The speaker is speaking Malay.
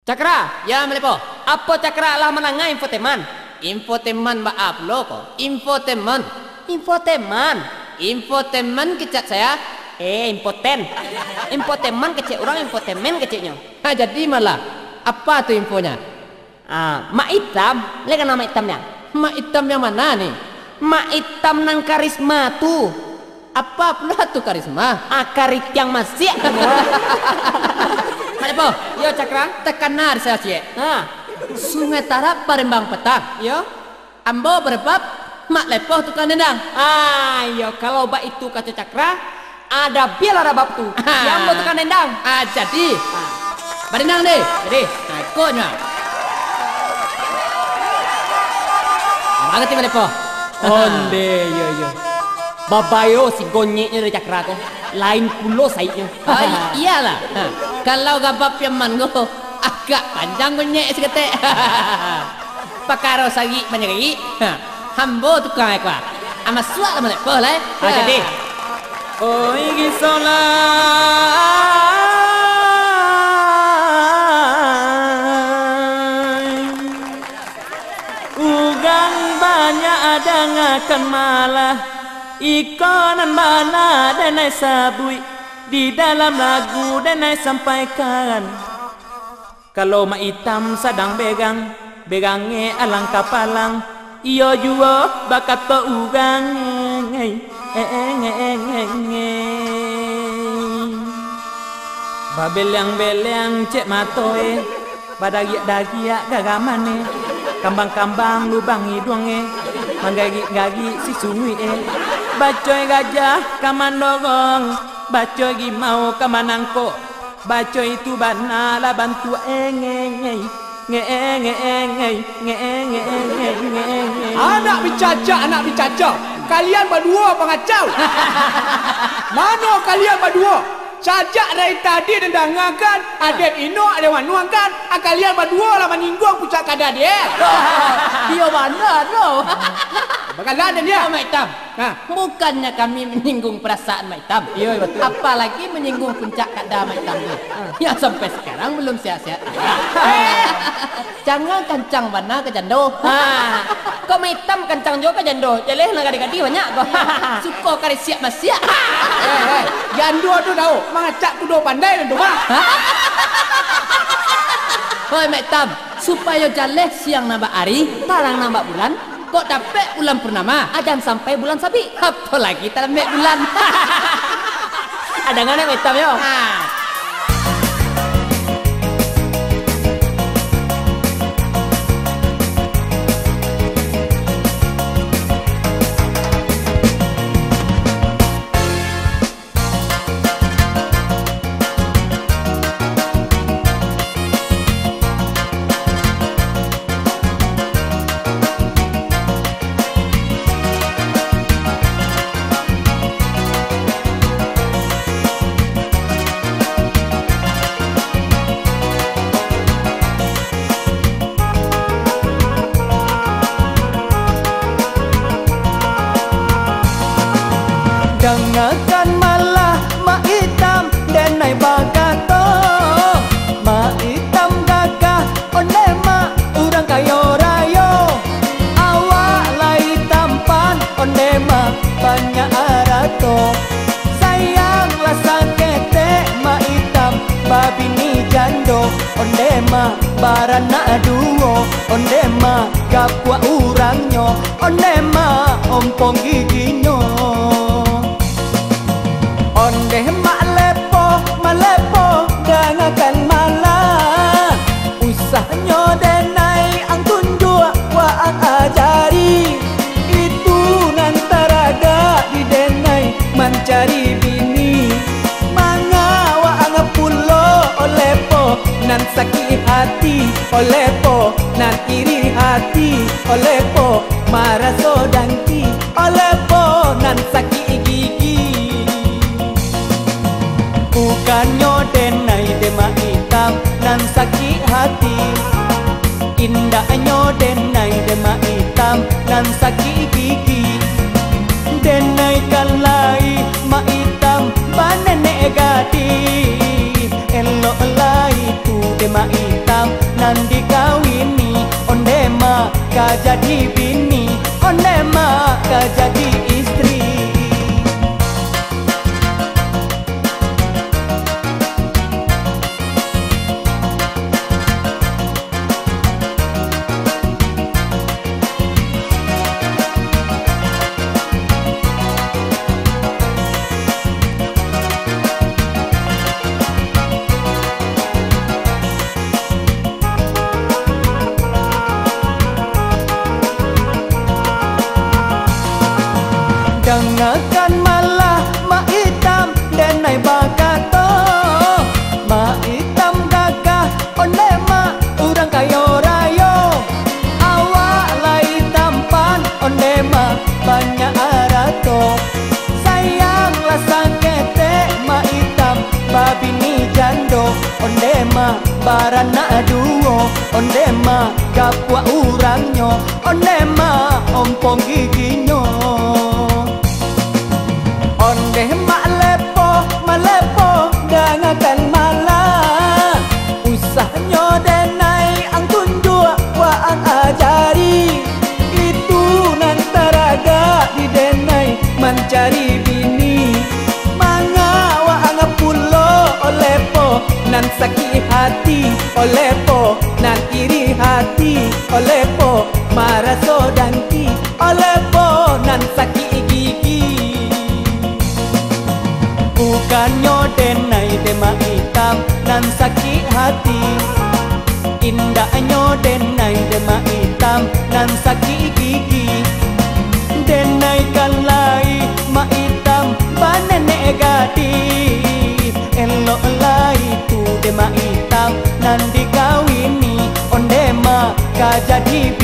Cakra, ya melepo. Apa cakra lah menangga infoteman? Infoteman maaf lo kok. Infoteman. Infoteman kecak saya. Impoten. Infoteman kecek orang, infotemen keceknya. Jadi malah apa tuh infonya? Mak hitam, lihat nama hitamnya. Mak hitam yang mana nih? Mak hitam nang karisma tuh. Apa pula tuh karisma? Karit yang masih. Malepo, yo cakra, tekanar saya cie. Sungai Tarap Palembang petang, yo. Ambo berbab, mak lepoh tukang dendang. Yo kalau bak itu kata cakra, ada bil ada bab tu. Yang ambo tukang dendang. Jadi, berdendang deh. Jadi, ikutnya. Ngerti malepo? Onde, yo. Babayo si gonyeknya dari cakra tu lain pulo saiknya. Iyalah. Kalau gabap yang mango agak panjang gonyek seketek. Pakaro sagi banyak lagi. Hambo tukang ekwa. Ama suat sama lepo lah. Jadi. Oi gisola. Ugang banyak ada ngakan malah. Ikonan mana denai sabui di dalam lagu denai sampaikan. Kalau mak hitam sedang begangnya alang kapalang. Iyo jua bakat to ugang. Babeliang cek matoe. Badagiak gagamane. Kambang-kambang lubang hidungnya. Manggagi si sungui Bacoy gajah kaman dogong, bacoy gimau kaman angko, bacoy itu bana la bantu Anak bicaca, kalian berdua pengacau. Mana kalian berdua? Sajak dari tadi dendangakan, adet ino ada wanuangkan, kalian berdua lah menyinggung pucak kada dia. Dia mana lo? Bagaimana dia? Mak hitam. Bukannya kami menyinggung perasaan mak hitam. Iya betul. Apalagi menyinggung puncak kada mak hitam tu. Ya sampai sekarang belum sihat-sihat. Jangan kencang mana ke jando. Kau mak hitam kencang juga ke jando. Jeleh nak gadi-gadi banyak kau. Suka kari siap mas siap. Jando tu tahu, mengacak tu do pandai tu mah. Hoi mak hitam, supaya jaleh siang nambah hari, tarang nambah bulan. Kok dapat bulan purnama, ajan sampai bulan sabi. Apalagi dalam bulan. Ada nggak nih hitam yo? Dengarkan malah mak hitam denai bagato. Mak hitam gagah onde mak urang kayo rayo. Awak lai tampan onde mak banyak arato. Sayanglah sakete mak hitam babi ni jando. Onde mak barana duo. Onde mak gapua urangnya. Onde mak ompong giginyo. Onde mak malepo dengarkan malah. Usahnya denai angkun jua waang ajari. Itu nantaraga di denai mencari bini. Manga waang pulo olepo nan sakit hati. Olepo nan iri hati. Olepo marah sodangki. Olepo nan sakit gigi. Bukannya denai demak hitam nan sakit hati. Indahnya denai demak hitam nan sakit gigi. Denai kalai mak hitam banenek gadi. Elok lai tu demak hitam nan dikawini, onde mak ka jadi bini, onde mak ka jadi istri. Dengarkan malah mak hitam denai bakato, mak hitam gagah onde mak urang kayo rayo, awak lai tampan onde mak banyak arato, sayanglah sakete mak hitam babini jando, onde mak barana duo, onde mak gapua urangnya, onde mak ompong giginyo. Onde mak lepo, malepo dengarkan malah, usahnya denai ang tunjuk wa ang ajari, itu nan taraga di denai mencari bini, manga wa ang pulo olepo nan sakit hati, olepo nan iri hati, olepo maraso dangki, olepo nan sakit gigi. Bukannya denai demak hitam nan sakit hati, indahnya denai demak hitam nan sakit gigi. Denai kan lai mak hitam banenek gadi, elok lai tu demak hitam nan dikawini, onde mak ka jadi